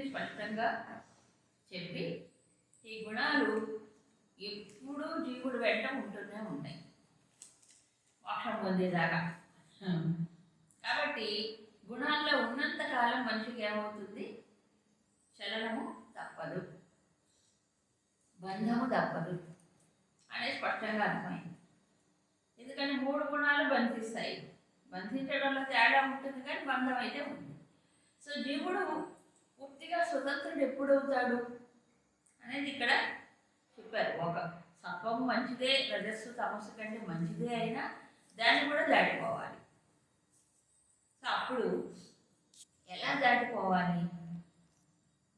స్పష్టంగా చెప్పి ఈ గుణాలు ఎప్పుడూ జీవుడు వెంట ఉంటూనే ఉంటాయి మోక్షం పొందేదాకా. కాబట్టి గుణాల్లో ఉన్నంత కాలం మనిషికి ఏమవుతుంది? చలనము తప్పదు, బంధము తప్పదు అనేది స్పష్టంగా అర్థమైంది. ఎందుకంటే 3 గుణాలు బంధిస్తాయి. బంధించడంలో తేడా ఉంటుంది కానీ బంధం అయితే ఉంది. సో జీవుడు పూర్తిగా స్వతంత్రుడు ఎప్పుడవుతాడు అనేది ఇక్కడ చెప్పారు. ఒక సత్వము మంచిదే, రజస్సు తమస్సు కంటే మంచిదే అయినా దాన్ని కూడా దాటిపోవాలి. సో అప్పుడు ఎలా దాటిపోవాలి?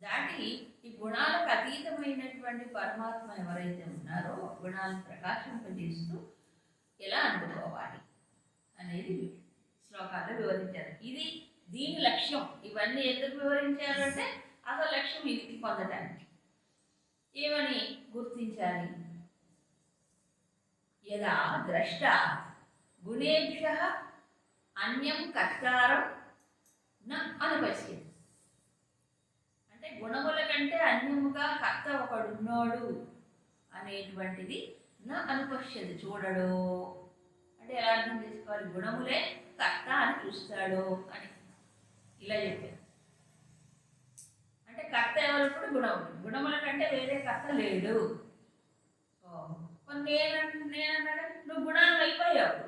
దాటి ఈ గుణాలకు అతీతమైనటువంటి పరమాత్మ ఎవరైతే ఉన్నారో గుణాలను ప్రకాశింపజేస్తూ ఎలా అందుకోవాలి అనేది శ్లోకాల్లో వివరించారు. ఇది దీని లక్ష్యం. ఇవన్నీ ఎందుకు వివరించారంటే అసలు లక్ష్యం ఇది పొందడానికి. ఏమని గుర్తించాలి? యదా ద్రష్ట గుణేభ్యః అన్యం కర్తారం న అనుపశ్యతి. అంటే గుణముల కంటే అన్యముగా కర్త ఒకడున్నాడు అనేటువంటిది నా అనుపశ్యతి, చూడడు. అంటే ఎలా అర్థం చేసుకోవాలి? గుణములే కర్త అని చూస్తాడు అని ఇలా చెప్పారు. అంటే కర్త ఎవరప్పుడు గుణములు, గుణముల కంటే వేరే కర్త లేడు. నేనన్నాడు నువ్వు గుణాలు అయిపోయావు.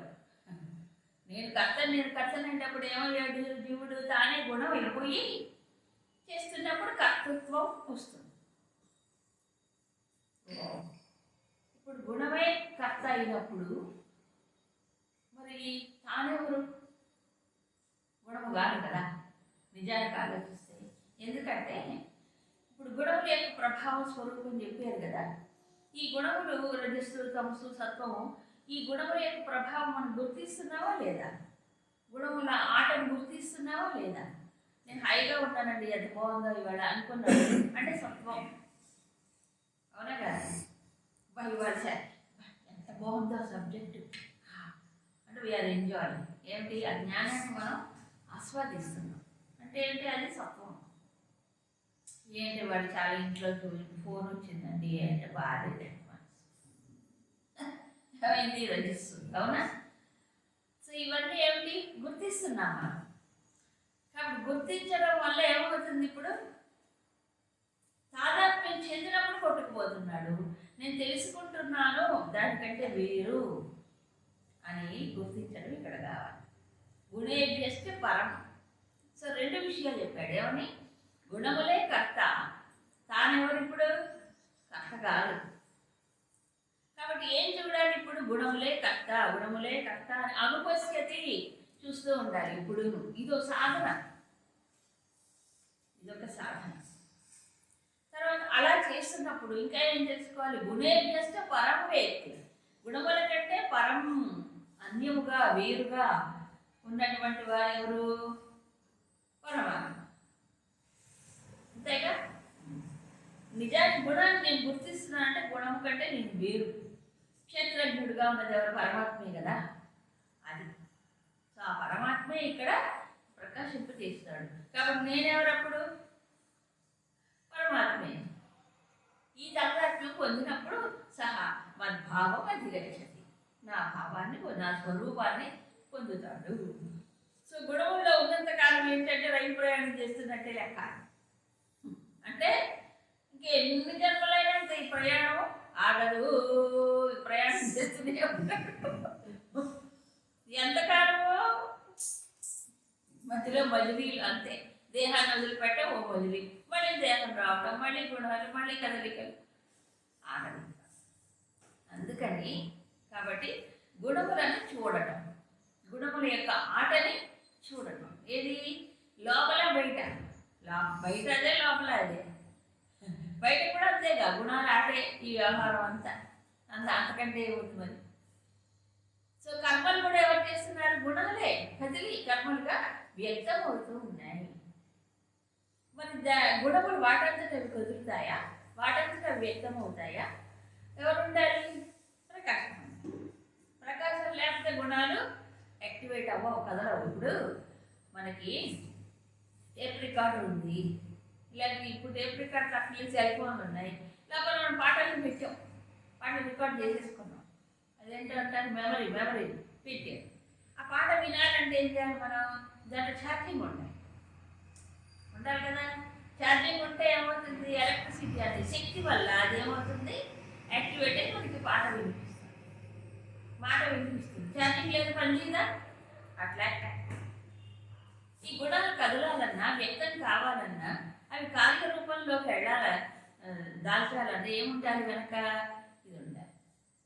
నేను కర్తనేటప్పుడు ఏమయ్యాడు జీవుడు? తానే గుణం అయిపోయి చేస్తున్నప్పుడు కర్తృత్వం వస్తుంది. ఇప్పుడు గుణమే కర్త అయినప్పుడు మరి తానెవరు? గుణము కాదు కదా నిజానికి ఆలోచిస్తే. ఎందుకంటే ఇప్పుడు గుణముల యొక్క ప్రభావం స్వరూపం చెప్పారు కదా. ఈ గుణములు రజస్సు తమస్సు సత్వము, ఈ గుణముల యొక్క ప్రభావం మనం గుర్తిస్తున్నావా లేదా? గుణముల ఆటను గుర్తిస్తున్నావా లేదా? నేను హాయిగా ఉంటానండి, అది బాగుందో ఇవాళ అనుకున్నాను అంటే సత్వం, అవునా కదా? ఇవాళ ఎంత బాగుందో సబ్జెక్టు అంటే వీఆర్ ఎంజాయింగ్. ఏమిటి? ఆ జ్ఞానాన్ని మనం ఆస్వాదిస్తున్నాం అంటే ఏంటి? అది సత్వం. ఏంటి వాడు చాలా ఇంట్లో ఫోన్ వచ్చిందండి అంటే బాగాలేదు అయింది రజిస్తుంది, అవునా? సో ఇవన్నీ ఏమిటి? గుర్తిస్తున్నామా? కాబట్టి గుర్తించడం వల్ల ఏమవుతుంది? ఇప్పుడు తాదాత్మ్యం చెందినప్పుడు కొట్టుకుపోతున్నాడు. నేను తెలుసుకుంటున్నాను దానికంటే వేరు అని గుర్తించడం ఇక్కడ కావాలి. గుణేభ్యశ్చ పరం. సో 2 విషయాలు చెప్పాడు. ఏమని? గుణములే కర్త, తానెవరు ఇప్పుడు? కర్త కాదు. కాబట్టి ఏం చూడాలి ఇప్పుడు? గుణములే కర్త, గుణములే కర్త అని అనుపశ్యతి చూస్తూ ఉండాలి. ఇప్పుడు ఇదో సాధన, ఇదొక సాధన. తర్వాత అలా చేస్తున్నప్పుడు ఇంకా ఏం తెలుసుకోవాలి? గుణేభ్యశ్చ పరం వేత్తి. గుణముల కంటే పరం, అన్యముగా వేరుగా ఉన్నటువంటి వారు ఎవరు? పరమాత్మ. అంతేగా? నిజానికి గుణాన్ని నేను గుర్తిస్తున్నాను అంటే గుణము కంటే నేను వేరు. క్షేత్రజ్ఞుడిగా ఉన్నది ఎవరు? పరమాత్మే కదా. అది సో ఆ పరమాత్మే ఇక్కడ ప్రకాశింపు చేస్తాడు. కాబట్టి నేనెవరప్పుడు? పరమాత్మే. ఈ తాదాత్మ్యం పొందినప్పుడు సహా మద్భావం అధిగచ్చతి, నా భావాన్ని నా స్వరూపాన్ని పొందుతాడు. సో గుణముల్లో ఉన్నంత కాలం ఏంటంటే రైలు ప్రయాణం చేస్తున్నట్టే లెక్క. అంటే ఇంకెన్ని జన్మలైనా ఈ ప్రయాణం ఆగదు, ప్రయాణం చేస్తూనే ఉంటాడు. ఎంతకాలమో మధ్యలో మజిలీలు అంతే. దేహాన్ని వదిలిపెట్ట ఓ మజిలీ, మళ్ళీ దేహం రావడం, మళ్ళీ గుణాలు, మళ్ళీ కదలికలు, ఆగదు. అందుకని కాబట్టి గుణములను చూడటం, గుణముల యొక్క ఆటని చూడటం. ఏది? లోపల బయట. బయట అదే, లోపల అదే. బయట కూడా అంతేగా గుణాలు ఆటే ఈ వ్యవహారం అంతా. అంతకంటే ఉంది మరి. సో కర్మలు కూడా ఎవరు చేస్తున్నారు? గుణాలే కదిలి కర్మలుగా వ్యక్తం అవుతూ ఉన్నాయి. మరి గుణములు వాటంతట అవి కదులుతాయా? వాటంతట అవి వ్యక్తం అవుతాయా? ఎవరు ఉండాలి? ప్రకాశం. ప్రకాశం లేకపోతే గుణాలు యాక్టివేట్ అవ్వవు, కదలవు. ఇప్పుడు మనకి టేప్ రికార్డు ఉంది, ఇలాంటి ఇప్పుడు టేప్ రికార్డ్ అట్లే సెల్ ఫోన్లు ఉన్నాయి. లేకపోతే మనం పాటలు పెట్టాం, పాటలు రికార్డ్ చేసేసుకున్నాం. అదేంటంటారు మెమరీ పెట్టాం. ఆ పాట వినాలంటే ఏం చేయాలి మనం? దాంట్లో ఛార్జింగ్ ఉండాలి కదా. ఛార్జింగ్ ఉంటే ఏమవుతుంది? ఎలక్ట్రిసిటీ అనేది శక్తి వల్ల అది ఏమవుతుంది? యాక్టివేట్ అయ్యి మనకి మాట వినిపిస్తుంది. ఛార్జింగ్ లేదు పని లేదా? అట్లా ఈ గుణాలు కదలాలన్నా, వ్యక్తం కావాలన్నా, అవి కార్య రూపంలోకి దాల్చాలన్నా ఏముండాలి కనుక? ఇది ఉండాలి.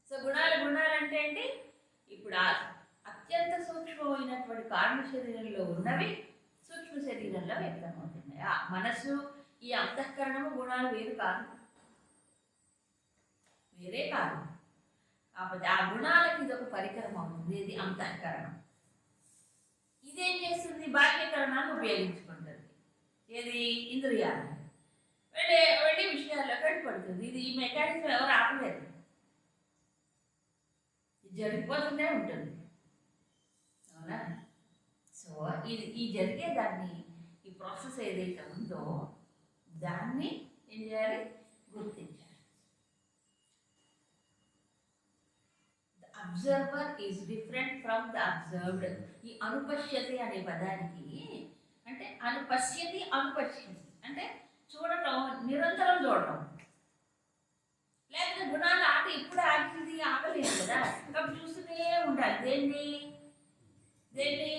సో గుణాలు అంటే ఏంటి? ఇప్పుడు అత్యంత సూక్ష్మమైనటువంటి కారణ శరీరంలో ఉన్నవి సూక్ష్మ శరీరంలో వ్యక్తమవుతున్నాయి. ఆ మనస్సు, ఈ అంతఃకరణము గుణాలు వేరే కాదు. కాకపోతే ఆ గుణాలకి ఇది ఒక పరికరం అవుతుంది. ఇది అంతఃకరణం. ఇదేం చేస్తుంది? బాహ్యకరణాన్ని ఉపయోగించుకుంటుంది. ఏది? ఇంద్రియాలు వెళ్ళి విషయాల్లో కట్టుపడుతుంది. ఇది ఈ మెకానిజం ఎవరు ఆపలేదు, ఇది జరిగిపోతూనే ఉంటుంది. అవునా? సో ఈ జరిగే దాన్ని, ఈ ప్రాసెస్ ఏదైతే ఉందో దాన్ని ఏం చేయాలి? గుర్తించాలి. Observer is different from the observed. ఈ అనుపశ్యతి అనే పదానికి అంటే అనుపశ్యతి అంటే చూడటం, నిరంతరం చూడటం. లేకపోతే గుణాలు ఆట ఇప్పుడు ఆగింది, ఆగలేదు కదా. కాబట్టి చూస్తూనే ఉండాలి. దేన్ని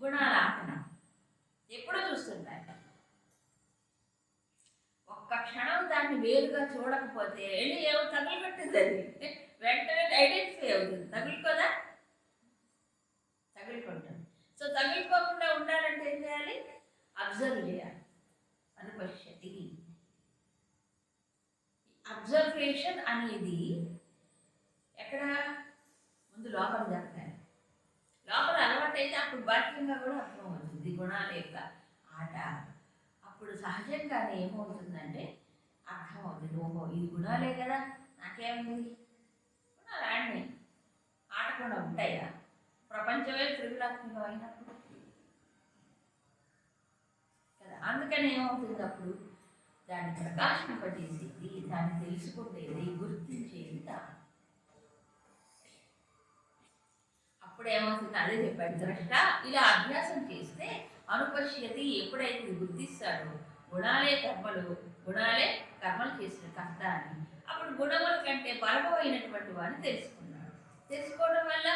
గుణాల ఆటన ఎప్పుడూ చూస్తుంటారు. ఒక్క క్షణం దాన్ని వేరుగా చూడకపోతే ఏమో తగలబెట్టింది, అది వెంటనే ఐడెంటిఫై అవుతుంది. తగులుకుంటుంది. సో తగులుకోకుండా ఉండాలంటే ఏం చేయాలి? అబ్జర్వ్ చేయాలి. అనుపశ్యతి. అబ్జర్వేషన్ అనేది ఎక్కడ? ముందు లోపల జరుగుతాయి. లోపల అలవాటు అయితే అప్పుడు బాహ్యంగా కూడా అర్థమవుతుంది గుణాల యొక్క ఆట. అప్పుడు సహజంగానే ఏమవుతుందంటే అర్థమవుతుంది, ఓహో ఇది గుణాలే కదా, నాకేమైంది? గుణాలు ఆడినాయి, ఆటకుండా ఉంటాయా? ప్రపంచమే త్రిగుణాత్మకం అయినప్పుడు కదా. అందుకని ఏమవుతుంది? అప్పుడు దాన్ని ప్రకాశింపజేసేది, దాన్ని తెలుసుకునేది, గుర్తించేది దాన్ని. అప్పుడు ఏమవుతుంది? అదే చెప్పాడు ద్రష్ట. ఇలా అభ్యాసం చేస్తే అనుపశ్యతి ఎప్పుడైతే గుర్తిస్తాడో గుణాలే కర్మలు చేసిన కర్త అని, అప్పుడు గుణముల కంటే పరమమైనటువంటి వాడిని తెలుసుకున్నాడు. తెలుసుకోవడం వల్ల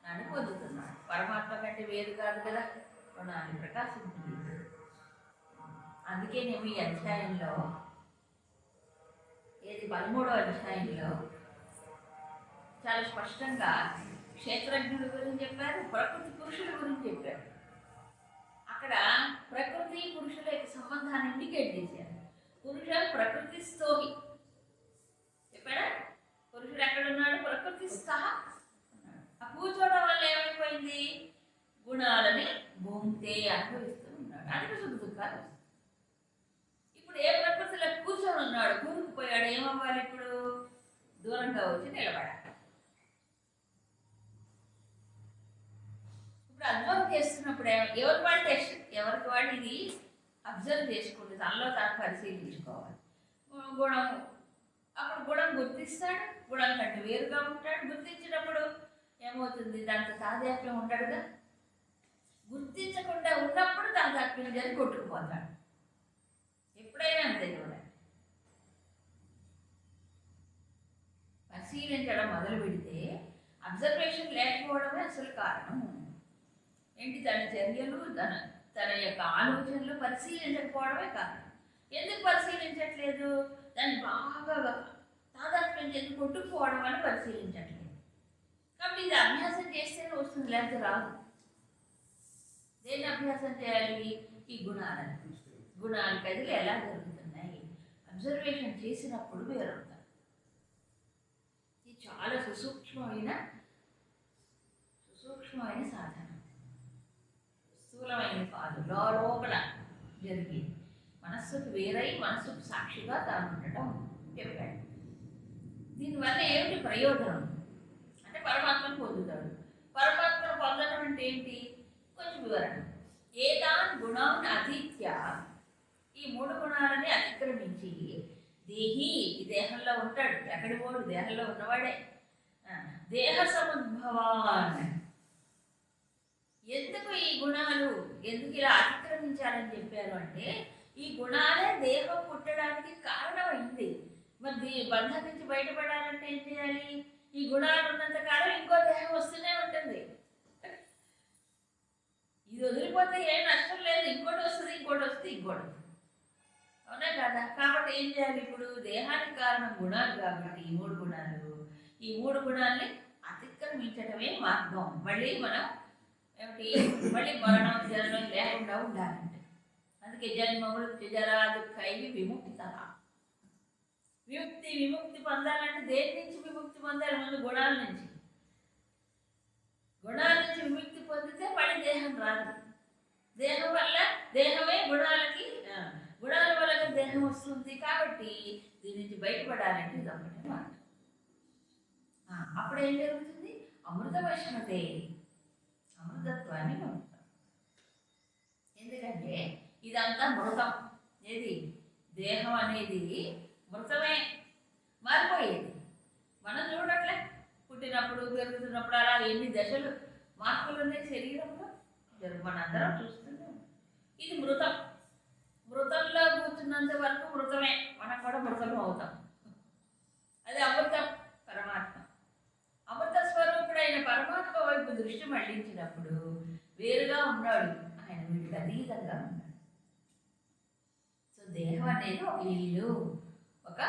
నన్ను పొందుతున్నాడు. పరమాత్మ కంటే వేరు కాదు కదా గుణాన్ని ప్రకాశించింది. అందుకే నేను ఈ అధ్యాయంలో, ఏది 13వ అధ్యాయంలో చాలా స్పష్టంగా క్షేత్రజ్ఞుడి గురించి చెప్పారు, ప్రకృతి పురుషుల గురించి చెప్పారు. అక్కడ ప్రకృతి పురుషుల యొక్క సంబంధాన్ని ఇండికేట్ చేశారు. పురుషులు ప్రకృతి స్థోహి చెప్పాడా? పురుషుడు ఎక్కడున్నాడు? ప్రకృతి సహా. ఆ కూర్చోవడం వల్ల ఏమైపోయింది? గుణాలని భూమితే అనుభవిస్తూ ఉన్నాడు. అందుకు సుఖ దుఃఖాలు. ఇప్పుడు ఏ ప్రకృతిలో కూర్చొని ఉన్నాడు, కూరుకుపోయాడు, ఏమవ్వాలి? ఇప్పుడు దూరంగా వచ్చి నిలబడాలి. ఇప్పుడు అబ్జర్వ్ చేస్తున్నప్పుడు ఎవరికి వాళ్ళు ఇది అబ్జర్వ్ చేసుకుంటే తనలో తాను పరిశీలించుకోవాలి. అప్పుడు గుణం గుర్తిస్తాడు, గుణం కంటే వేరుగా ఉంటాడు. గుర్తించినప్పుడు ఏమవుతుంది? దాంతో తాదాత్మ్యం ఉంటాడుగా. గుర్తించకుండా ఉన్నప్పుడు తాదాత్మ్యం జరిగి కొట్టుకుపోతాడు. ఎప్పుడైనా అంతే చూడండి. పరిశీలించడం మొదలు పెడితే అబ్జర్వేషన్ లేకపోవడమే అసలు కారణం. ఏంటి? తన చర్యలు, తన యొక్క ఆలోచనలు పరిశీలించకపోవడమే కారణం. ఎందుకు పరిశీలించట్లేదు? దాన్ని బాగా తాదాత్మ్యం చేసి కొట్టుకుపోవడం వల్ల పరిశీలించట్లేదు. కాబట్టి ఇది అభ్యాసం చేస్తేనే వస్తుంది, లేకపోతే రాదు. దేన్ని అభ్యాసం చేయాలి? ఈ గుణాలు కదిలి ఎలా జరుగుతున్నాయి అబ్జర్వేషన్ చేసినప్పుడు వేరవుతారు. ఇది చాలా సుసూక్ష్మమైన సాధన. స్థూలమైన కాదు, లోపల జరిగేది. మనస్సుకు వేరై మనస్సుకు సాక్షిగా తాను ఉండటం చెప్పాడు. దీనివల్ల ఏమిటి ప్రయోజనం అంటే పరమాత్మను పొందుతాడు. పరమాత్మను పొందడం అంటే ఏంటి? కొంచెం వివరణ. ఏదాన్ గుణాన్ని అధీత్య, ఈ మూడు గుణాలని అతిక్రమించి దేహి ఈ దేహంలో ఉంటాడు, ఎక్కడి పోడు దేహంలో ఉన్నవాడే. దేహ సముద్భవాన్. ఎందుకు ఈ గుణాలు ఎందుకు ఇలా అతిక్రమించాలని చెప్పారు అంటే ఈ గుణాలే దేహం పుట్టడానికి కారణమైంది. మరి బంధం నుంచి బయటపడాలంటే ఏం చేయాలి? ఈ గుణాలు ఉన్నంత కాలం ఇంకో దేహం వస్తూనే ఉంటుంది. ఇది వదిలిపోతే ఏం నష్టం లేదు, ఇంకోటి వస్తుంది ఇంకోటి. అవునా కదా? కాబట్టి ఏం చేయాలి? ఇప్పుడు దేహానికి కారణం గుణాలు కాబట్టి ఈ మూడు గుణాలని అతిక్రమించడమే మార్గం. మళ్ళీ మనం మళ్ళీ మరణం జననం లేకుండా ఉండాలంటే అందుకే జన్మ మృత్యు జరా దుఃఖై విముక్త. విముక్తి పొందాలంటే దేని నుంచి విముక్తి పొందాలి? ముందు గుణాల నుంచి విముక్తి పొందితే మళ్ళీ దేహం రాదు. దేహం వల్ల దేహమే గుణాల వల్ల దేహం వస్తుంది. కాబట్టి దీని నుంచి బయటపడాలంటే ఇది ఒకటే మాట. అప్పుడు ఏం జరుగుతుంది? అమృతవశమతే, అమృతత్వాన్ని పొందుతాం. ఎందుకంటే ఇదంతా మృతం. ఏది? దేహం అనేది మృతమే, మారిపోయేది. మనం చూడట్లే, పుట్టినప్పుడు పెరుగుతున్నప్పుడు అలా ఎన్ని దశలు మార్పులు ఉన్నాయి శరీరంలో, మనందరం చూస్తున్నాం. ఇది మృతంలో కూర్చున్నంత వరకు మృతమే, మనం కూడా మృతం అవుతాం. అది అమృతం, పరమాత్మ. అమృత స్వరూపుడైన పరమాత్మ వైపు దృష్టి మళ్లించినప్పుడు వేరుగా ఉన్నాడు ఆయన, వీటికి అతీతంగా ఉన్నాడు. సో దేహం అనేది ఒక ఇల్లు, ఒక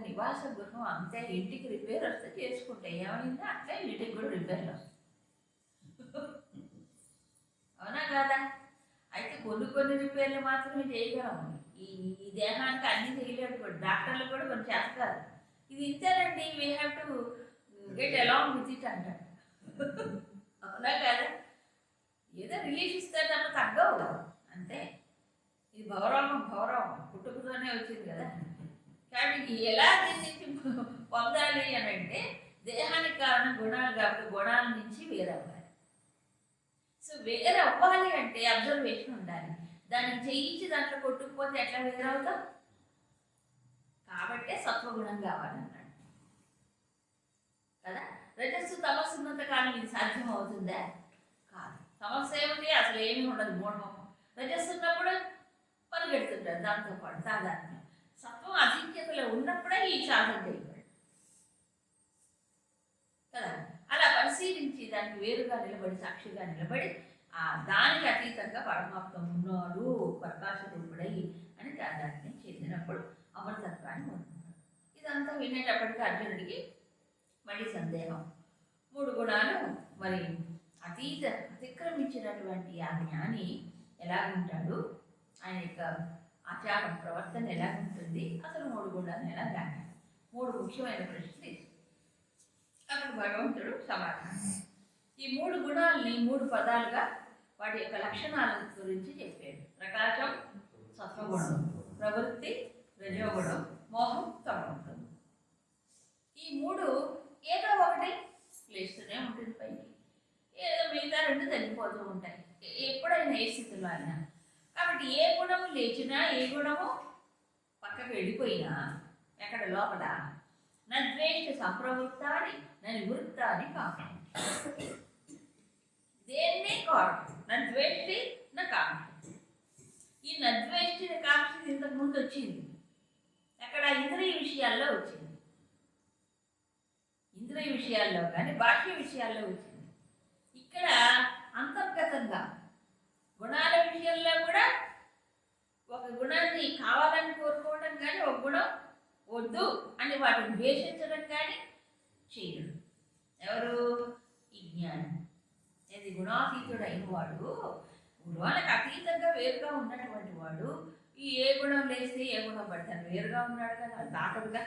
నివాస గృహం అంతే. ఇంటికి రిపేర్ వస్తే చేసుకుంటే ఏమైందో అట్లా వీటికి కూడా రిపేర్లు వస్తాయి. అవునా కాదా? అయితే కొన్ని రిపేర్లు మాత్రమే చేయగలము. ఈ దేహానికి అన్ని చేయలేడు కూడా, డాక్టర్లు కూడా కొన్ని చేస్తారు. ఇది ఇంతేనండి, we have to get along with it అంటాడు. అవునా కాదా? ఏదో రిలీఫ్ ఇస్తే తప్ప తగ్గవు అంతే. ఇది భవరోగం పుట్టుకతోనే వచ్చింది కదా. కాబట్టి ఎలా దీని నుంచి పొందాలి అని అంటే దేహానికి కారణం గుణాలు కాబట్టి గుణాల నుంచి వేరవ్వాలి. సో వేరవ్వాలి అంటే అబ్జర్వేషన్ ఉండాలి. దాన్ని చేయించి దాంట్లో కొట్టుకుపోతే ఎట్లా వేరవుతాం? కాబట్టే సత్వగుణం కావాలన్నాడు కదా. రజస్సు తమస్సు ఉన్నంత కాలం ఇది సాధ్యం అవుతుందా? కాదు. సమస్య ఏమిటి? అసలు ఏమీ ఉండదు, మూఢం. రజస్సు ఉన్నప్పుడు పరిగెడుతుంటారు దాంతోపాటు సాధారణంగా. సత్వం అధిక్యతలో ఉన్నప్పుడే ఈ సాధన చేయబడి కదా. అలా పరిశీలించి దానికి వేరుగా నిలబడి, సాక్షిగా నిలబడి దానికి అతీతంగా పరమాత్మ ఉన్నాడు, ప్రకాశ రూపుడై అని దాన్ని చెందినప్పుడు అమృతత్వాన్ని పొందుతున్నాడు. ఇదంతా వినేటప్పటికీ అర్జునుడికి మళ్ళీ సందేహం. మూడు గుణాలు మరి అతిక్రమించినటువంటి ఆ జ్ఞాని ఎలాగుంటాడు, ఆయన యొక్క ఆచారం ప్రవర్తన ఎలా ఉంటుంది, అసలు మూడు గుణాలను ఎలా దాటాలి? మూడు ముఖ్యమైన ప్రశ్నలు. అప్పుడు భగవంతుడు సమాధానం. ఈ మూడు గుణాలని మూడు పదాలుగా వాటి యొక్క లక్షణాల గురించి చెప్పాడు. ప్రకాశం సత్వగుణం, ప్రవృత్తి రజోగుణం, మోహం తమోగుణం. ఈ మూడు ఏదో ఒకటి లేస్తూనే ఉంటుంది పైకి, ఏదో మిగతా రెండు తగ్గిపోతూ ఉంటాయి ఎప్పుడైనా ఏ స్థితిలో అయినా. కాబట్టి ఏ గుణము లేచినా ఏ గుణము పక్కకు వెళ్ళిపోయినా ఎక్కడ లోపల నద్వేష్ట సంప్రవృత్తాన్ని నివృత్తాన్ని కాక దేన్నే కాదు నద్వేష్టి నా కాంక్ష. ఈ నద్వేష్టిని కాంక్ష ఇంతకు ముందు వచ్చింది ఎక్కడ? ఇంద్రియ విషయాల్లో వచ్చింది. ఇంద్రియ విషయాల్లో కానీ బాహ్య విషయాల్లో వచ్చింది. ఇక్కడ అంతర్గతంగా గుణాల విషయంలో కూడా ఒక గుణాన్ని కావాలని కోరుకోవడం కానీ, ఒక గుణం వద్దు అని వాటిని ద్వేషించడం కానీ చేయడు. ఎవరు? ఈ జ్ఞానం. ఇది గుణాతీతుడు అయిన వాడు, గుణాలకు అతీతంగా వేరుగా ఉన్నటువంటి వాడు. ఈ ఏ గుణం లేస్తే ఏ గుణం పడతాను వేరుగా ఉన్నాడు కదా, దాటడుగా.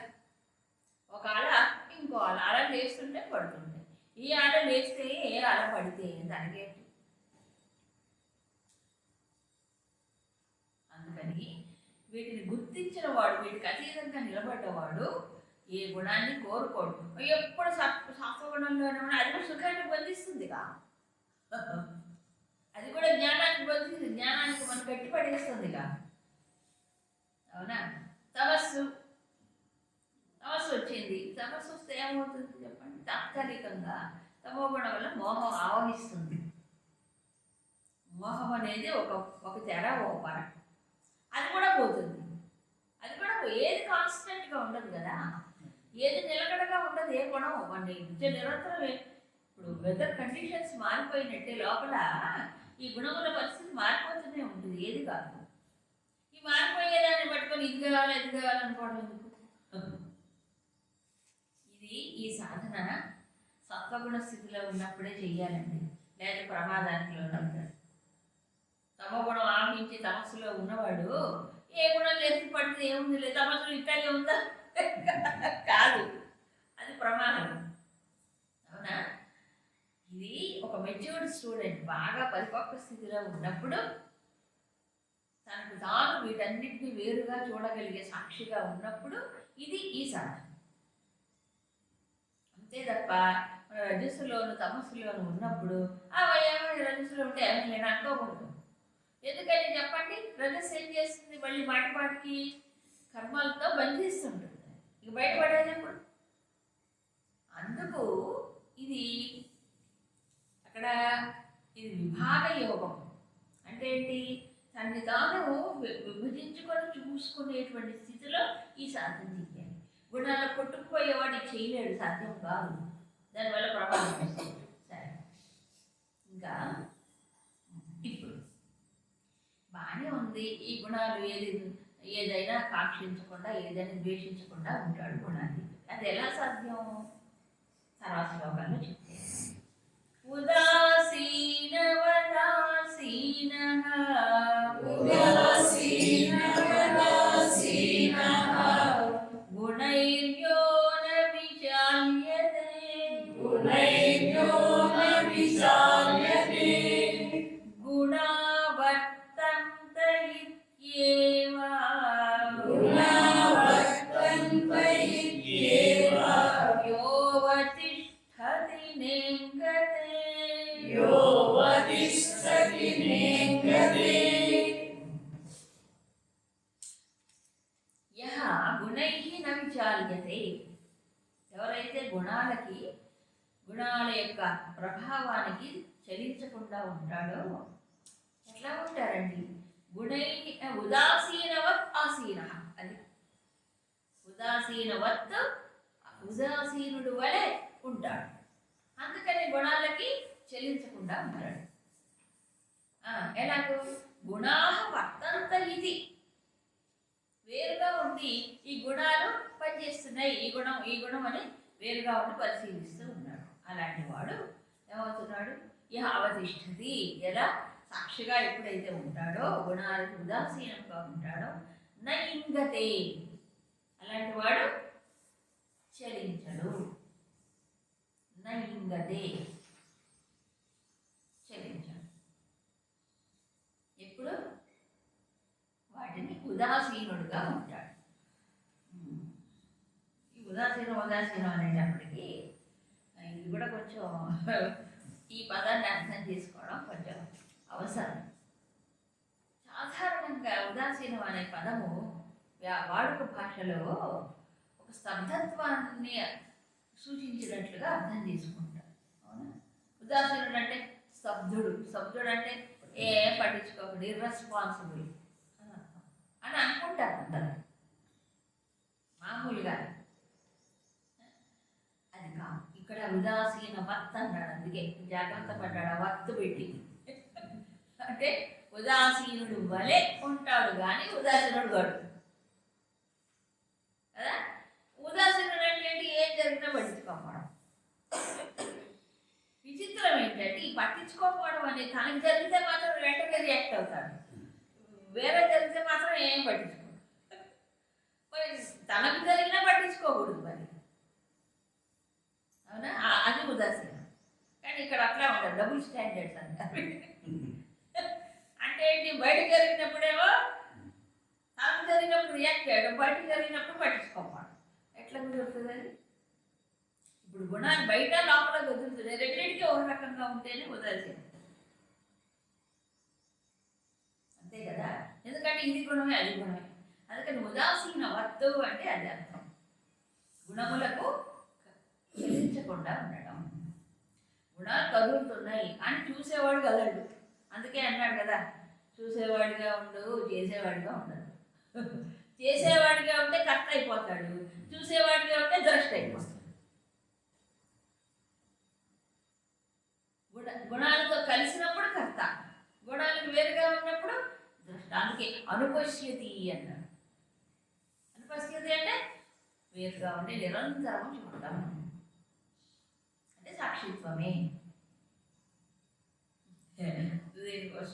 ఒక అల ఇంకో అల లేస్తుంటే పడుతుంటే, ఈ అల లేస్తే ఏ అల పడితే దానికేంటి? అందుకని వీటిని గుర్తించిన వాడు, వీటికి అతీతంగా నిలబడ్డవాడు ఏ గుణాన్ని కోరుకోడు. ఎప్పుడు సత్వగుణంలోనే ఉన్న అది కూడా సుఖాన్ని బంధిస్తుందిగా, అది కూడా జ్ఞానానికి బంధిస్తుంది, జ్ఞానానికి మనం కట్టిపడేస్తుందిగా. అవునా? తమస్సు తమస్సు వచ్చింది. తమస్సు వస్తే ఏమవుతుంది చెప్పండి? తాత్కాలికంగా తమోగుణం వల్ల మోహం ఆవహిస్తుంది. మోహం అనేది ఒక తెర, ఒక పర, అది కూడా పోతుంది. అది కూడా ఏది కాన్స్టెంట్గా ఉండదు కదా, ఏది నిలకడగా ఉండదు. ఏ గుణం మన నిరంతరం ఇప్పుడు వెదర్ కండిషన్స్ మారిపోయినట్టే లోపల ఈ గుణముల పరిస్థితి మారిపోతూనే ఉంటుంది. ఏది కాదు ఈ మారిపోయేదాన్ని పట్టుకొని ఇది కావాలి అది కావాలనుకోవడం ఎందుకు? ఇది ఈ సాధన సత్వగుణ స్థితిలో ఉన్నప్పుడే చెయ్యాలండి, లేదా ప్రమాదానికి లోనవుతాడు. తమగుణం ఆహించి తమస్సులో ఉన్నవాడు ఏ గుణం లేచి పడితే ఏముంది లేదు, తమస్సులో ఇట్లాగే ఉందా? కాదు, అది ప్రమాదం. అవునా? ఇది ఒక మెచ్యూర్డ్ స్టూడెంట్ బాగా పరిపక్వ స్థితిలో ఉన్నప్పుడు తనకు తాను వీటన్నిటిని వేరుగా చూడగలిగే సాక్షిగా ఉన్నప్పుడు ఇది ఈ సాధన. అంతే తప్ప రజస్సులోను తమస్సులోను ఉన్నప్పుడు రజస్సులో ఉంటే ఏమీ లేని అనుకోకూడదు. ఎందుకని చెప్పండి? రజస్సు ఏం చేస్తుంది? మళ్ళీ మాటిమాటికి కర్మాలతో బంధిస్తుంటుంది. ఇక బయటపడేటప్పుడు అందుకు ఇది అక్కడ ఇది విభాగ యోగం అంటే ఏంటి? తన్ని తాను విభజించుకొని చూసుకునేటువంటి స్థితిలో ఈ సాధన చెయ్యాలి. గుణాలు కొట్టుకుపోయేవాడికి చేయలేడు, సాధ్యం కాదు. దానివల్ల ప్రభావం వస్తుంది. సరే, ఇంకా ఇప్పుడు బాగానే ఉంది. ఈ గుణాలు ఏదైనా కాంక్షించకుండా, ఏదైనా ద్వేషించకుండా ఉంటాడు గుణాన్ని. అది ఎలా సాధ్యం? తర్వాత శ్లోకాల్లో చెప్తే గుణైర్యో న విచాల్యతే గుణవర్తంత ఇత్యేవ యోవతిష్ఠతి నేంగతే యః గుణైః న విచాల్యతే. ఎవరైతే గుణాల యొక్క ప్రభావానికి చలించకుండా ఉంటాడో, ఎట్లా ఉంటారండి? గుణై ఉదాసీనవత్ ఆసీన. అది ఉదాసీనుడు వలె ఉంటాడు. అందుకని గుణాలకి చెల్లించకుండా ఉంటాడు. ఎలాగో గుణా వర్తంత ఇది వేరుగా ఉండి ఈ గుణాలు పనిచేస్తున్నాయి, ఈ గుణం అని వేరుగా ఉండి పరిశీలిస్తూ ఉన్నాడు. అలాంటి వాడు ఏమవుతున్నాడు? ఇహ అవతిష్ఠతి. ఎలా సాక్షిగా ఎప్పుడైతే ఉంటాడో, గుణాలకు ఉదాసీనంగా ఉంటాడో, నయింగతే. అలాంటి వాడు చలించడు. నయింగతే, చలించడు. ఎప్పుడు వాటిని ఉదాసీనుడుగా ఉంటాడు. ఈ ఉదాసీనం అనేటప్పటికీ ఇది కూడా కొంచెం ఈ పదాన్ని అర్థం చేసుకోవడం కొంచెం అవసరం. సాధారణంగా ఉదాసీనం అనే పదము వాడుక భాషలో ఒక స్తబ్దత్వాన్ని సూచించినట్లుగా అర్థం చేసుకుంటారు. అవునా? ఉదాసీనుడు అంటే స్తబ్దుడు అంటే ఏం పట్టించుకోకూడదు, ఇర్రెస్పాన్సిబుల్ అని అనుకుంటారు అందరూ మామూలుగా. అది కాదు, ఇక్కడ ఉదాసీన వత్ అన్నాడు. అందుకే జాగ్రత్త పడ్డాడు వత్తు పెట్టి. అంటే ఉదాసీనుడు వలె ఉంటాడు కానీ ఉదాసీనుడు కాడు కదా. ఉదాసీనుడు అంటే ఏం జరిగినా పట్టించుకోకపోవడం. విచిత్రం ఏంటంటే ఈ పట్టించుకోకపోవడం అనేది తనకు జరిగితే మాత్రం వెంటనే రియాక్ట్ అవుతాడు, వేరే జరిగితే మాత్రం ఏం పట్టించుకోడు. మరి తనకు జరిగినా పట్టించుకోకూడదు మరి. అవునా? అది ఉదాసీనం. కానీ ఇక్కడ అట్లా ఉంటారు, డబుల్ స్టాండర్డ్స్ అంటారు. అంటే ఏంటి? బయట జరిగినప్పుడేమో తనకు జరిగినప్పుడు రియాక్ట్ చేయడం, బయట జరిగినప్పుడు పట్టించుకోకపోవడం. ఎట్లా కుదురుతుంది అది? ఇప్పుడు గుణాలు బయట లోపల కుదురుతుంది. రెండింటికి ఒక రకంగా ఉంటేనే ఉదాసీనం. అంతే కదా. ఎందుకంటే ఇది గుణమే అది గుణమే. అందుకని ఉదాసీన వత్తు అంటే అది అర్థం. గుణములకు కదిలించకుండా ఉండడం. గుణాలు కదులుతున్నాయి అని చూసేవాడు కదలడు. అందుకే అన్నాడు కదా, చూసేవాడిగా ఉండు, చేసేవాడిగా ఉండదు. చేసేవాడిగా ఉంటే కర్త అయిపోతాడు, చూసేవాడిగా ఉంటే ద్రష్ట అయిపోతాడు. గుణాలతో కలిసినప్పుడు కర్త, గుణాలకు వేరుగా ఉన్నప్పుడు ద్రష్ట. అందుకే అనుపశ్యతి అన్నాడు. అనుపశ్యతి అంటే వేరుగా ఉండి నిరంతరం చూడటం అంటే సాక్షిత్వమే.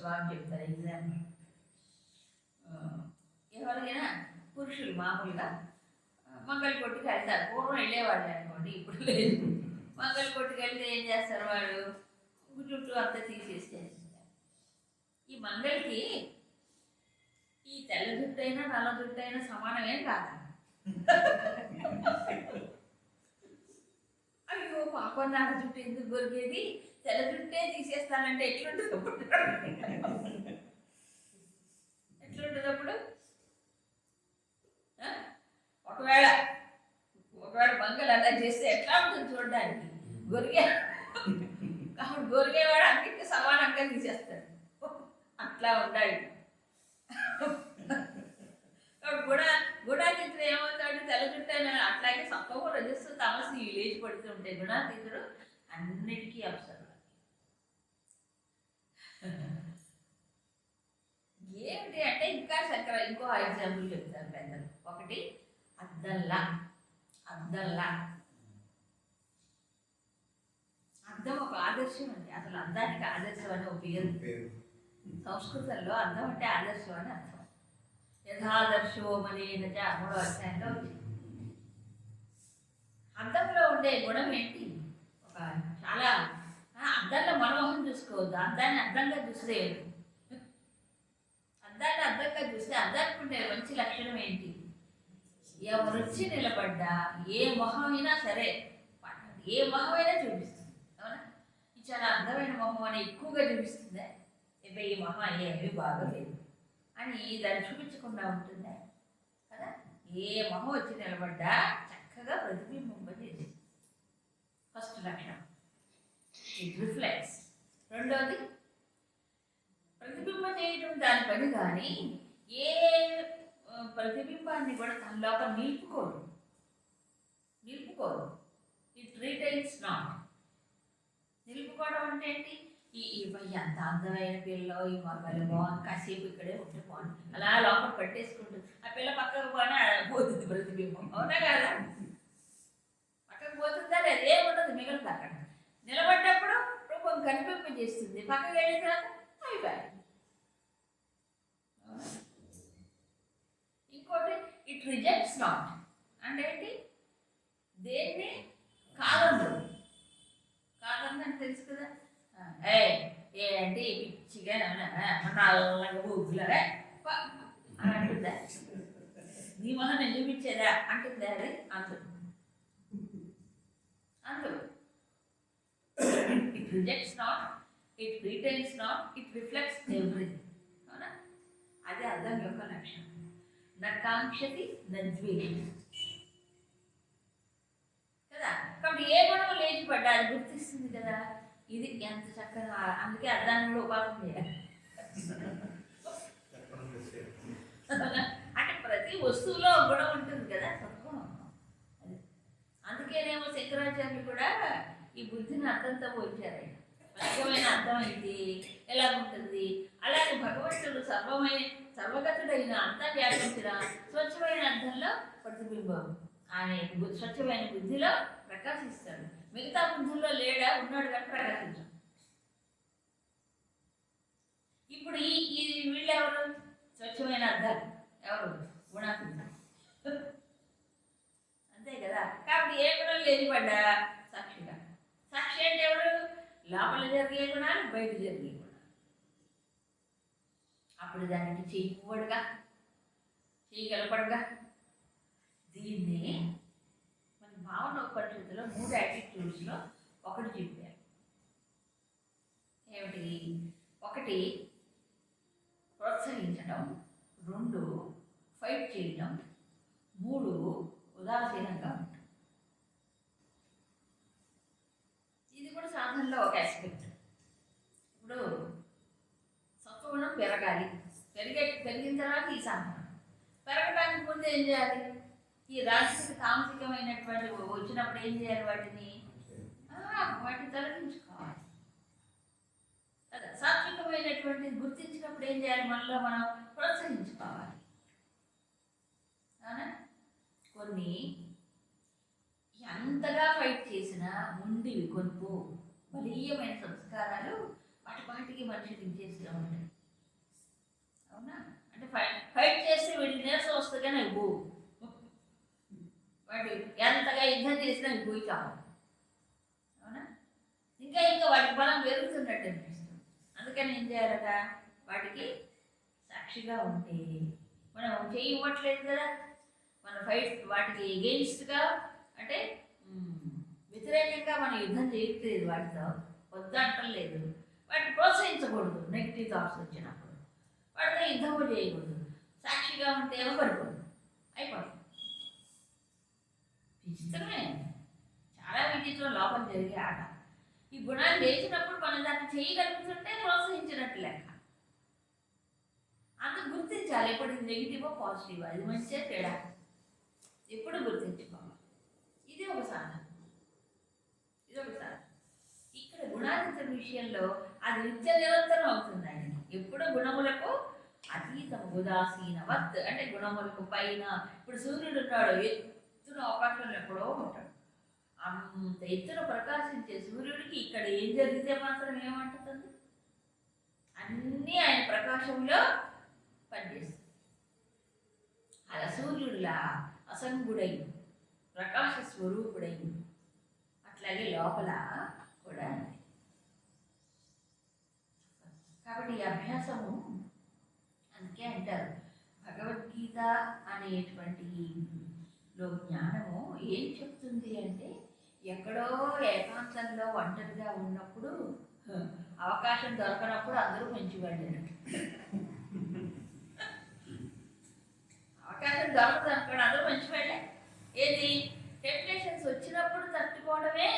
స్వామి చెప్తారు ఎగ్జాంపుల్. ఎవరికైనా పురుషులు మామూలుగా మంగళకొట్టుకు వెళ్తారు. పూర్వం వెళ్ళేవాళ్ళు అనుకోండి, ఇప్పుడు లేదు. మంగళకొట్టుకు వెళ్తే ఏం చేస్తారు వాళ్ళు? జుట్టు అంతా తీసేస్తారు. ఈ మంగళకి ఈ తెల్ల జుట్టు అయినా నల్ల జుట్టు అయినా సమానమేం కాదు. అయ్యో పాపం నల్ల జుట్టు ఎందుకు దొరికేది, తెల్ల జుట్టే తీసేస్తానంటే ఎట్లుంటుంది అప్పుడు? ఎట్లుంటుంది అప్పుడు? ఒకవేళ మంగళ అలా చేస్తే ఎట్లా ఉంటుంది చూడడానికి? గొరిగే కాబట్టి గొరిగేవాడు అన్నింటికి సమానంగా తీసేస్తాడు. అట్లా ఉండాలి. గుణాతీతుడు ఏమవుతాడు? తెల్ల జుట్టు అట్లాగే సత్వము రజస్సు తమస్సు ఇవి లేచి పడుతూ ఉంటాయి. గుణాతీతుడు అన్నిటికీ అవసరం. ఏమిటి అంటే ఇంకా చక్కర ఇంకో ఎగ్జాంపుల్ చెప్తాను పెద్దలు. ఒకటి అద్దంలా. అద్దం ఒక ఆదర్శం అండి. అసలు అద్దానికి ఆదర్శం అని ఒక పేరు. సంస్కృతంలో అద్దం అంటే ఆదర్శం అని అర్థం. యథాదర్శో మలేన చ 3వ అధ్యాయంలో వచ్చింది. అద్దంలో ఉండే గుణం ఏంటి? ఒక చాలా అద్దంలో మనమోహం చూసుకోవద్దు. అద్దాన్ని అద్దంగా చూస్తే అద్దానికి ఉండే మంచి లక్షణం ఏంటి? ఎవరు వచ్చి నిలబడ్డా ఏ మొహం అయినా సరే, ఏ మొహం అయినా చూపిస్తుంది. అవునా? ఇది చాలా అందమైన మొహం అని ఎక్కువగా చూపిస్తుందా? ఈ మొహం ఏమీ బాగోలేదు అని దాన్ని చూపించకుండా ఉంటుందా? కదా. ఏ మొహం వచ్చి నిలబడ్డా చక్కగా ప్రతిబింబింపజేసి ఫస్ట్ లక్షణం ఇట్ రిఫ్లెక్ట్స్. రెండోది ప్రతిబింబం చేయటం దాని పని. కానీ ఏ ప్రతిబింబాన్ని కూడా తన లోపల నిలుపుకోదు. It retains not. నిలుపుకోవడం అంటే ఏంటి? ఈ ఎంత అందమైన పిల్ల, ఈ మగలు బాగుంది, కాసేపు ఇక్కడే ఉంటే బాగుంది, అలా లోపల పట్టేసుకుంటుంది. ఆ పిల్ల పక్కకు పోయినా పోతుంది ప్రతిబింబం. అవునా కదా? పక్కకు పోతుందా? అదేముండదు, మిగులుతుంది అక్కడ. నిలబడ్డప్పుడు రూపం కనిపింపజేస్తుంది, పక్కకి వెళ్ళిన తర్వాత అయిపోయి. ఇంకోటి ఇట్ రిజెక్ట్స్ నాట్ అంటే ఏంటి? దేన్ని కాదందు అని తెలుసు కదా. ఏంటి పిచ్చిగా నల్లగా ఊగులరే అని అంటుందా? నీ మొహం నేను చూపించేదా అంటుందా? అది అందు it rejects not, it retains not, it reflects everything. అవునా? అదే అర్థం యొక్క లక్షణం. నకాంక్షతి నద్వేషి కదా. కాబట్టి ఏ గుణం లేచి పడ్డా అది గుర్తిస్తుంది కదా. ఇది ఎంత చక్కగా. అందుకే అర్థాన్ని కూడా ఉపాసన చేయాలి. అంటే ప్రతి వస్తువులో గుణం ఉంటుంది కదా, సద్గుణం. అది అందుకేనేమో శంకరాచార్యులు కూడా ఈ బుద్ధిని అర్థంతో పోల్చారు. స్వచ్ఛమైన అర్థం ఇది ఎలా ఉంటుంది? అలాగే భగవంతుడు సర్వగతుడైన అంతా వ్యాపించిన స్వచ్ఛమైన అర్థంలో ప్రతిబింబం ఆయన స్వచ్ఛమైన బుద్ధిలో ప్రకాశిస్తాడు. మిగతా బుద్ధుల్లో లేడా? ఉన్నాడు కానీ ప్రకాశించాడు. ఇప్పుడు ఈ వీళ్ళు ఎవరు? స్వచ్ఛమైన అర్థాలు ఎవరు? గుణాతీతం. అంతే కదా. కాబట్టి ఏ గుణం లేనిపడ్డా సాక్షిగా. సాక్షి అంటే ఎవరు? లోపల జరిగే గుణాలు, బయట జరిగే గుణాలు. అప్పుడు దానికి చేయగలపడుగా. దీన్ని మన భావన పరిస్థితుల్లో 3 యాటిట్యూడ్స్లో ఒకటి చెప్పారు. ఏమిటి? ఒకటి ప్రోత్సహించడం, 2 ఫైట్ చేయడం, 3 ఉదాసీనంగా ఉంటాం. ఇది కూడా సాధనలో ఒక ఆస్పెక్ట్. ఇప్పుడు సత్వగుణం పెరగాలి, పెరిగిన తర్వాత ఈ సాధన. పెరగడానికి ముందు ఏం చేయాలి? ఈ రాజసిక తామసికమైనటువంటి వచ్చినప్పుడు ఏం చేయాలి? వాటిని తొలగించుకోవాలి కదా. సాత్వికమైనటువంటిది గుర్తించినప్పుడు ఏం చేయాలి? మనలో మనం ప్రోత్సహించుకోవాలి. అవునా? కొన్ని ఎంతగా ఫైట్ చేసినా ముండివి కొనుపు బలీయమైన సంస్కారాలు వాటికి మనిషిని ఇచ్చేస్తూ ఉంటాయి. అవునా? అంటే ఫైట్ చేస్తే వీడికి నీరసం వస్తుంది కానీ అవి పోవు. వాటి ఎంతగా యుద్ధం చేసినా అవి పోయి కావు. అవునా? ఇంకా వాటి బలం పెరుగుతున్నట్టు అనిపిస్తుంది. అందుకని ఏం చేయాలట? వాటికి సాక్షిగా ఉంటే మనం చేయి ఇవ్వట్లేదు కదా. మన ఫైట్ వాటికి ఎగెయిన్స్ట్గా అంటే వ్యతిరేకంగా మనం యుద్ధం చేయట్లేదు, వాటితో వద్దంటలేదు. వాటిని ప్రోత్సహించకూడదు. నెగిటివ్ థాట్స్ వచ్చినప్పుడు వాటితో యుద్ధము చేయకూడదు. సాక్షిగా ఉంటే ఏమో పడిపోదు, అయిపోతుంది. విచిత్రమే, చాలా విచిత్రం లోపల జరిగే ఆట. ఈ గుణాలు లేచినప్పుడు మనం దాన్ని చేయగలుగుతుంటే ప్రోత్సహించినట్టు లెక్క. అంత గుర్తించాలి, ఎప్పుడు ఇది నెగిటివో పాజిటివో, అది మంచిగా తేడా ఎప్పుడు గుర్తించుకోవాలి. ఇది ఒక సాధన. ఇక్కడ గుణాతీత విషయంలో అది నిత్య నిరంతరం అవుతుంది. ఆయన ఎప్పుడు గుణములకు అతీతం, ఉదాసీనవత్ అంటే గుణములకు పైన. ఇప్పుడు సూర్యుడు ఉన్నాడు, ఎత్తున ఆకాశంలో ఎక్కడో ఉంటాడు. అంత ఎత్తున ప్రకాశించే సూర్యుడికి ఇక్కడ ఏం జరిగితే మాత్రం ఏమంటుంది? అన్నీ ఆయన ప్రకాశంలో పనిచేస్తుంది. అలా సూర్యుడిలా అసంగుడై ప్రకాశ స్వరూపుడై అట్లాగే లోపల కూడా. కాబట్టి ఈ అభ్యాసము అందుకే అంటారు భగవద్గీత అనేటువంటి జ్ఞానము ఏం చెప్తుంది అంటే, ఎక్కడో ఏకాంతంలో ఒంటరిగా ఉన్నప్పుడు అవకాశం దొరకనప్పుడు అందరూ మంచివాళ్ళు. అవకాశం దొరకదు అనుకోండి, అందరూ మంచివాళ్ళే. ఏది టెంప్టేషన్స్ వచ్చినప్పుడు తట్టుకోవడమే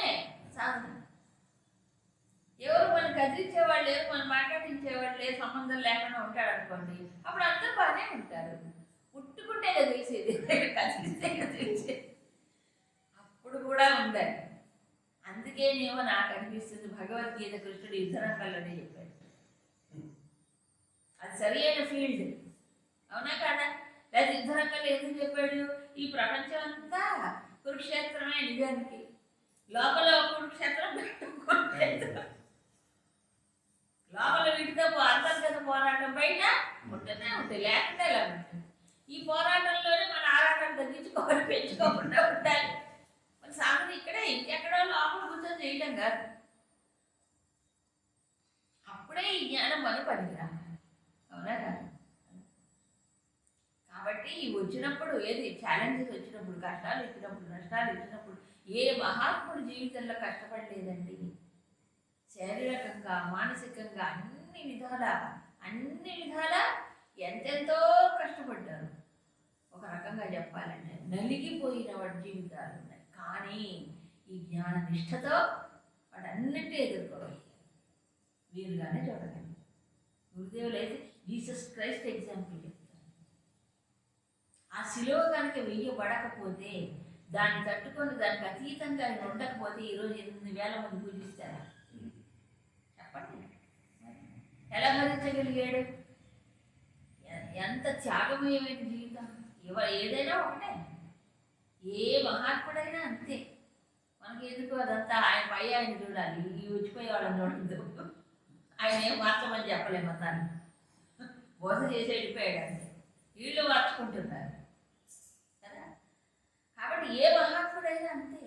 సాధన. ఎవరు మనం కదిలించేవాళ్ళు లేరు, మనం మాట్లాడించేవాళ్ళు లేరు, సంబంధం లేకుండా ఉంటాడు అనుకోండి, అప్పుడు అందరూ బాగానే ఉంటారు. ముట్టుకుంటే తెలిసేది, కదిలిస్తే తెలిసేది. అప్పుడు కూడా ఉందని. అందుకేనేమో నాకు అనిపిస్తుంది భగవద్గీత కృష్ణుడు యుద్ధరంగంలోనే చెప్పాడు. అది సరి అయిన ఫీల్డ్, అవునా కాదా? లేదా యుద్ధరంగంలో ఎందుకు చెప్పాడు? ఈ ప్రపంచం అంతా కురుక్షేత్రమే నిజానికి. లోపల కురుక్షేత్రం, లోపల వీటితో అంతర్గత పోరాటం, బయట ఉంటూనే ఉంటాయి, లేకుండా ఇలా ఉంటుంది. ఈ పోరాటంలోనే మన ఆరాటం తగ్గించుకోవాలి, పెంచుకోకుండా ఉండాలి. మన సాధన ఇక్కడే, ఇంకెక్కడో లోపల కూర్చొని చేయటం కాదు. అప్పుడే ఈ జ్ఞానం మన పనికిరా, అవునా కాదు? కాబట్టి వచ్చినప్పుడు ఏది ఛాలెంజెస్ వచ్చినప్పుడు, కష్టాలు వచ్చినప్పుడు, నష్టాలు వచ్చినప్పుడు ఏ మహాత్ముడు జీవితంలో కష్టపడలేదండి? శారీరకంగా మానసికంగా అన్ని విధాల ఎంతెంతో కష్టపడ్డారు. ఒక రకంగా చెప్పాలంటే నలిగిపోయిన వాడి జీవితాలు ఉన్నాయి. కానీ ఈ జ్ఞాన నిష్ఠతో వాటన్నిటి ఎదుర్కోవాలి. వీరుగానే చూడగలరు. గురుదేవులు అయితే జీసస్ క్రైస్ట్ ఎగ్జాంపుల్ చెప్తారు. ఆ శిలువ కనుక వెయ్యబడకపోతే, దాన్ని తట్టుకొని దానికి అతీతంగా ఆయన ఉండకపోతే ఈరోజు 8,000 మంది పూజిస్తారా? చెప్పండి, ఎలా భరించగలిగాడు? ఎంత త్యాగమయమైన జీవితం. ఏదైనా ఒకటే, ఏ మహాత్ముడైనా అంతే. మనకి ఎందుకు అదంతా ఆయన పై ఆయన చూడాలి, ఈ వచ్చిపోయేవాళ్ళని చూడద్దు. ఆయన ఏం మార్చమని చెప్పలేము, మతాన్ని బోధ చేసి వెళ్ళిపోయాడు అంతే. వీళ్ళు మార్చుకుంటున్నారు కదా. కాబట్టి ఏ మహాత్ముడైనా అంతే.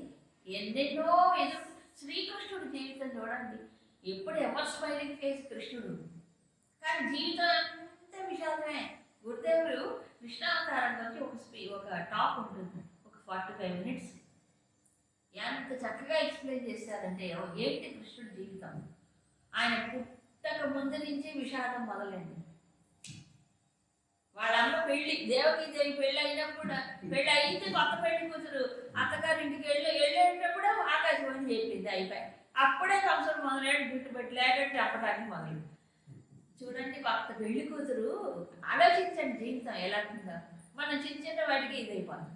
ఎన్నెన్నో ఎదురు శ్రీకృష్ణుడు జీవితం చూడండి, ఎప్పుడు ఎవరు స్మైలింగ్ ఫేస్ కృష్ణుడు, కానీ జీవితం అంతా విషాదమే. గురుదేవులు కృష్ణావతారం నుంచి ఒక టాక్ ఉంటుంది, ఒక 45 minutes. ఎంత చక్కగా ఎక్స్ప్లెయిన్ చేశారంటే ఏంటి కృష్ణుడి జీవితం. ఆయన పుట్టక ముందు నుంచి విషాదం మొదలైంది. వాళ్ళమ్మ పెళ్లి దేవకీదేవి పెళ్ళి అయినప్పుడు పెళ్ళి అయితే కొత్త పెళ్లి కూతురు అత్తగారింటికి వెళ్ళేటప్పుడు ఆకాశవాణి చెప్పింది అయిపోయి. అప్పుడే సంవత్సరం మొదలైన బిట్టు పెట్టి లేకంటే చెప్పడానికి మొదలు. చూడండి, కొత్త పెళ్లి కూతురు ఆలోచించండి జీవితం ఎలా ఉందో. మనం చిన్న చిన్న వాటికి ఇదైపోతుంది.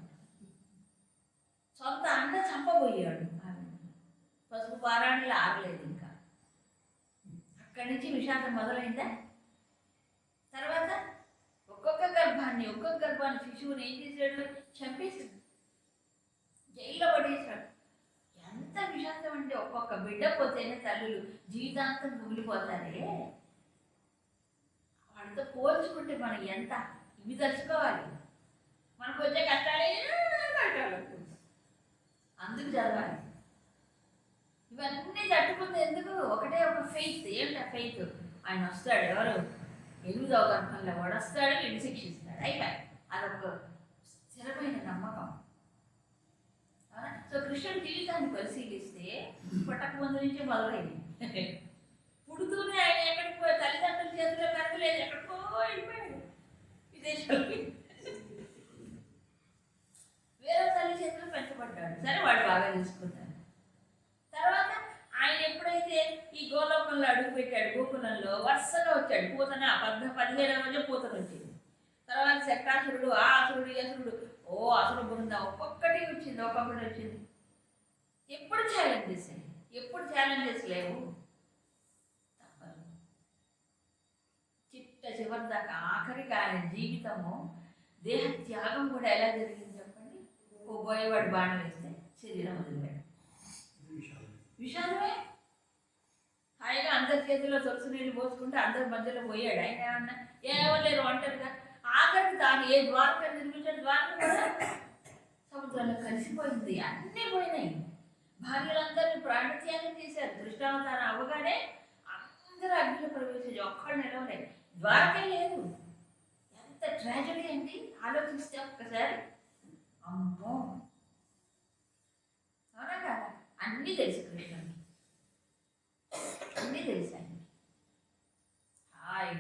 సొంత అన్న చంపబోయాడు, పసుపు పారాణిలు ఆగలేదు. ఇంకా అక్కడి నుంచి విషాదం మొదలైందా. తర్వాత ఒక్కొక్క గర్భాన్ని శిశువుని ఏం చేశాడు? చంపేశాడు, జైల్లో పడేశాడు. ఎంత విషాదం అంటే ఒక్కొక్క బిడ్డ పోతేనే తల్లులు జీవితాంతం కుమిలిపోతారే. వాడితో పోల్చుకుంటే మనం ఎంత ఇవి తలుచుకోవాలి. మనకు వచ్చే కష్టాలే అందుకు చదవాలి. ఇవన్నీ తట్టుకుంది ఎందుకు? ఒకటే ఒక ఫెయిత్. ఏంటి ఆ ఫెయిత్? ఆయన వస్తాడు, ఎవరు 8వ గర్భంలో వాడు వస్తాడు, వీడిని శిక్షిస్తాడు, అయిపోయి. అదొక స్థిరమైన నమ్మకం. సో కృష్ణుడి జీవితాన్ని పరిశీలిస్తే పుట్టక ముందు నుంచే మొదలైంది. పుడుతూనే ఆయన ఎక్కడికి పోయి తల్లిదండ్రుల చేతిలో పెరగలేదు, ఎక్కడికో వెళ్ళిపోయాడు విదేశాలకి. వేరే తల్లి చేతిలో పెంచబడ్డాడు. సరే, వాడు బాగా తీసుకుంటాడు. తర్వాత ఆయన ఎప్పుడైతే ఈ గోలోకంలో అడుగు పెట్టాడు, గోకులంలో వరుసగా వచ్చాడు. పూతన 17వ రోజే పూతన వచ్చింది. తర్వాత శక్రాసురుడు, ఆ అసురుడు, ఈ అసురుడు, అసురు బృందం ఒక్కొక్కటి వచ్చింది, ఒక్కొక్కటి వచ్చింది. ఎప్పుడు ఛాలెంజెస్, ఎప్పుడు ఛాలెంజెస్ లేవు. తప్పదు. చివరి దాకా ఆఖరికి ఆయన జీవితము దేహ త్యాగం కూడా ఎలా జరిగింది చెప్పండి. పోయేవాడు బాణం వేస్తే శరీరం వదిలేడు. విషాదమే. హాయిగా అందరి చేతిలో తులసి నీళ్ళు పోసుకుంటే అందరి మధ్యలో పోయాడు. ఆయన ఏమన్నా ఏమలేరు ఒంటరిగా. ఆఖరికి తాను ఏ ద్వారక నిర్మించాడు, ద్వారక కూడా సముద్రంలో కలిసిపోయింది. అన్నీ పోయినాయి. భార్యలందరూ ప్రాణత్యాగం చేశారు. దృష్టావతారం అవ్వగానే అందరూ అగ్నిలో ప్రవేశించి ఒక్కడు నిలవలేదు. ద్వారకే లేదు. ఎంత ట్రాజడీ అండి ఆలోచిస్తే ఒక్కసారి. అమ్మో, అవునా కదా? అన్నీ తెలుసు కృష్ణుడికి, అన్నీ తెలుసు ఆయనకి.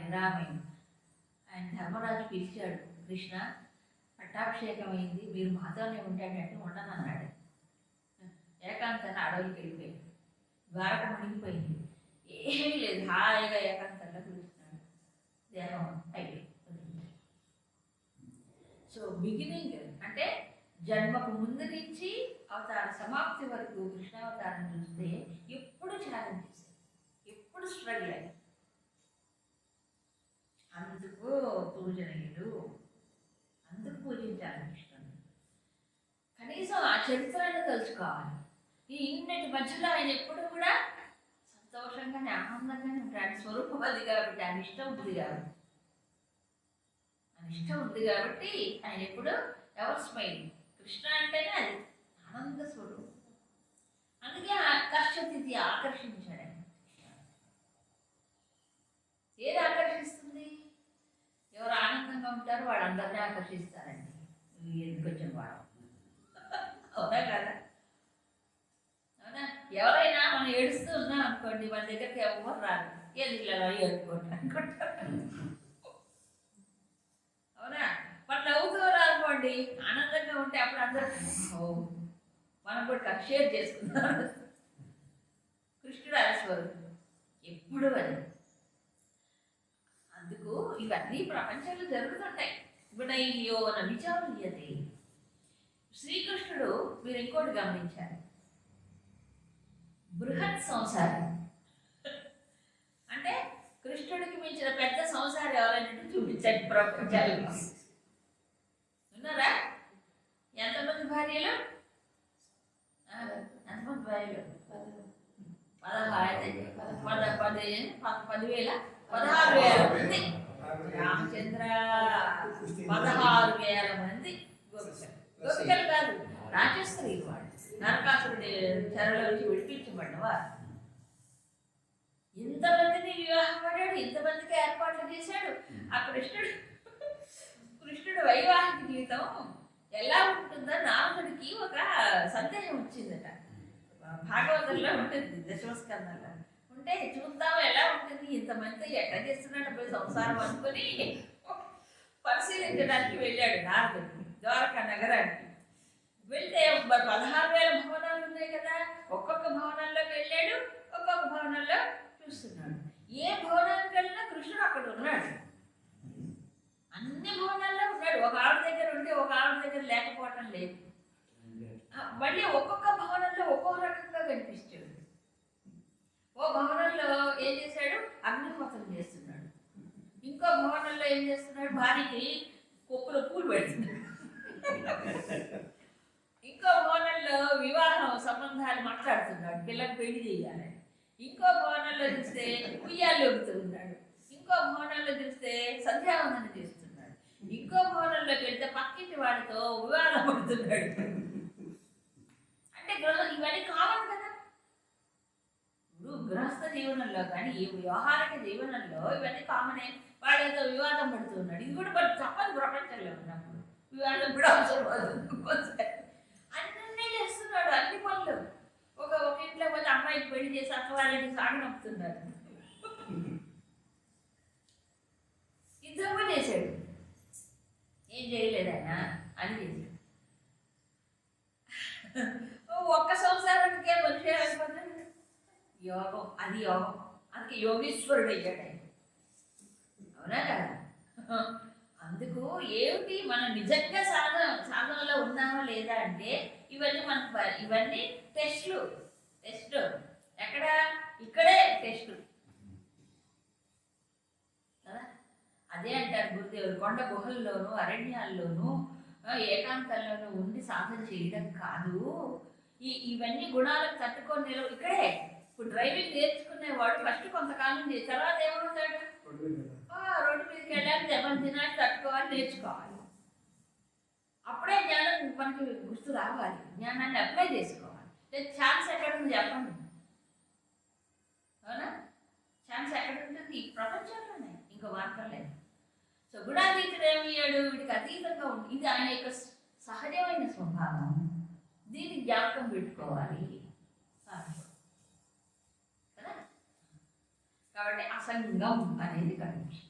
నిరామయం. ఆయన ధర్మరాజు పిలిచాడు, కృష్ణ పట్టాభిషేకం అయింది, మీరు మాతోనే ఉంటాడంటే ఉండనన్నాడు. ఏకాంతాన్ని అడవులకి వెళ్ళిపోయింది. ద్వారక మునిగిపోయింది. ఏమీ లేదు, హాయిగా ఏకాంతంలో కూర్చున్నాడు. దేహం అయిపోయింది. సో బిగినింగ్ అంటే జన్మకు ముందు నుంచి అవతార సమాప్తి వరకు కృష్ణావతారం చూస్తే ఎప్పుడు ఛాలెంజెస్, ఎప్పుడు స్ట్రగుల్ అయ్యి. అందుకు పూజనీయుడు, అందుకు పూజించాలి కృష్ణుడు. కనీసం ఆ చరిత్రను తెలుసుకోవాలి. ఈ ఇన్నిటి మధ్యలో ఆయన ఎప్పుడు కూడా సంతోషంగానే ఆనందంగానే ఉంటాడు. స్వరూపం అది కాబట్టి, ఆయన ఇష్టం ఉంది కాబట్టి, ఆయన ఇష్టం ఉంది కాబట్టి ఆయన ఎప్పుడు ఎవరు స్మైల్. కృష్ణ అంటేనే అది ఆనంద స్వరూపం. అందుకే ఆకర్షతిథి ఆకర్షించాడు ఆయన. ఏది ఆకర్షిస్తుంది? ఎవరు ఆనందంగా ఉంటారో వాడు అందరినీ ఆకర్షిస్తారండి. ఎందుకు వచ్చిన వాడు, అవునా కదా? అవునా? ఎవరైనా మనం ఏడుస్తూ ఉన్నాం అనుకోండి, మన దగ్గరికి ఎవరు రాదు. ఏది ఇలా ఏడుకోండి అనుకుంటారు, అవునా? మనం నవ్వుతూ అనుకోండి, ఆనందంగా ఉంటే అప్పుడు అందరూ మనం కూడా షేర్ చేసుకుంటాం. కృష్ణుడు అలస్వరూపం ఎప్పుడు అది. అందుకు ఇవన్నీ ప్రపంచంలో జరుగుతుంటాయి. గుణయ్యో విచారీయతే. శ్రీకృష్ణుడు మీరు ఇంకోటి గమనించారు, బృహత్ సంసారం అంటే కృష్ణుడికి మించిన పెద్ద సంసారం ఎవరైనా చూపించండి ప్రపంచాల్లో. ఉన్నారా? ఎంతమంది భార్యలు? ఎంతమంది భార్యలు? 16,000 మంది. రామచంద్ర 16,000 మంది గోపికలు. గోపికలు కాదు, రాక్షసులు. వాడు నరకాసురుడి చెరలో నుంచి విడిపించబడినవారు. ఇంతమందిని వివాహం పడాడు, ఇంతమందికి ఏర్పాట్లు చేశాడు. ఆ కృష్ణుడు వైవాహిక జీవితం ఎలా ఉంటుందో నారదుడికి ఒక సందేహం వచ్చిందట. భాగవతంలో ఉంటుంది, దశమస్కందంలో ఉంటే చూద్దాం ఎలా ఉంటుంది, ఇంతమంది ఎట్లా చేస్తున్నాడు పోయి సంసారం అనుకుని పరిశీలించడానికి వెళ్ళాడు నారదుడు ద్వారకా నగరానికి. వెళ్తే 16,000 భవనాలు ఉన్నాయి కదా, ఒక్కొక్క భవనంలోకి వెళ్ళాడు, ఒక్కొక్క భవనంలో చూస్తున్నాడు. ఏ భవనానికి వెళ్ళినా కృష్ణుడు అక్కడ ఉన్నాడు, అన్ని భవనాల్లో ఉన్నాడు. ఒక ఆవిడ దగ్గర ఉంటే ఒక ఆవిడ దగ్గర లేకపోవటం లేదు. మళ్ళీ ఒక్కొక్క భవనంలో ఒక్కొక్క రకంగా కనిపిస్తాడు. ఓ భవనంలో ఏం చేశాడు, అగ్నిహోత్రం చేస్తున్నాడు. ఇంకో భవనంలో ఏం చేస్తున్నాడు, భార్యకి కుప్పలో పూలు పెడుతున్నాడు. ఇంకో భవనంలో వివాహం సంబంధాలు మాట్లాడుతున్నాడు, పిల్లకి పెళ్లి చేయాలని. ఇంకో భవనంలో చూస్తే ఉయ్యాలు ఊగుతున్నాడు. ఇంకో భవనంలో చూస్తే సంధ్యావందనం చేస్తున్నాడు. ఇంకో భవనంలోకి వెళ్తే పక్కింటి వాడితో వివాహం పడుతున్నాడు. అంటే ఇవన్నీ కావాలి కదా. ఇప్పుడు గృహస్థ జీవనంలో కానీ ఈ వ్యవహారిక జీవనంలో ఇవన్నీ కామనే. వాడితో వివాదం పడుతున్నాడు, ఇది కూడా మరి తప్పదు. ప్రపంచంలో ఉన్నప్పుడు వివాదం కూడా అవసరం అవుతుంది. అన్నీ చేస్తున్నాడు, అన్ని పనులు. ఒక ఇంట్లో పోతే అమ్మాయికి పెళ్లి చేసి అక్క వాళ్ళని సాగనొప్పుతున్నారు. యుద్ధము చేశాడు, ఏం చేయలేదు ఆయన అని చేశాడు. ఒక్క సంసారానికే మనిషి అయిపోతాడు. యోగం, అది యోగం. అందుకే యోగేశ్వరుడు అయ్యాడు ఆయన. అవునా కదా? అందుకు ఏమిటి, మనం నిజంగా సాధనలో ఉన్నామా లేదా అంటే ఇవన్నీ టెస్ట్ ఎక్కడ, ఇక్కడే టెస్ట్ కదా. అదే అంటారు గురుదేవుడు, కొండ గుహల్లోనూ అరణ్యాల్లోనూ ఏకాంతంలోనూ ఉండి సాధన చేయడం కాదు, ఇవన్నీ గుణాలకు తట్టుకొని ఇక్కడే. ఇప్పుడు డ్రైవింగ్ నేర్చుకునేవాడు ఫస్ట్ కొంతకాలం చేసి తర్వాత ఏమవుతాడు, రోడ్డు మీదకి వెళ్ళాలి, దెబ్బలు తినాలి, తట్టుకోవాలి, నేర్చుకోవాలి. అప్పుడే జ్ఞానం మనకి గుర్తు రావాలి, జ్ఞానాన్ని అప్లై చేసుకోవాలి. ఛాన్స్ ఎక్కడ ఉంది చెప్పండి, అవునా? ఛాన్స్ ఎక్కడ ఉంటుంది, ఈ ప్రపంచంలోనే, ఇంకో మార్గం లేదు. సో గుణాతీతుడు ఏమయ్యాడు, వీడికి అతీతంగా ఉంది. ఇది ఆయన యొక్క సహజమైన స్వభావం. దీన్ని జ్ఞాపకం పెట్టుకోవాలి కదా. కాబట్టి అసంగం అనేది కనిపిస్తుంది.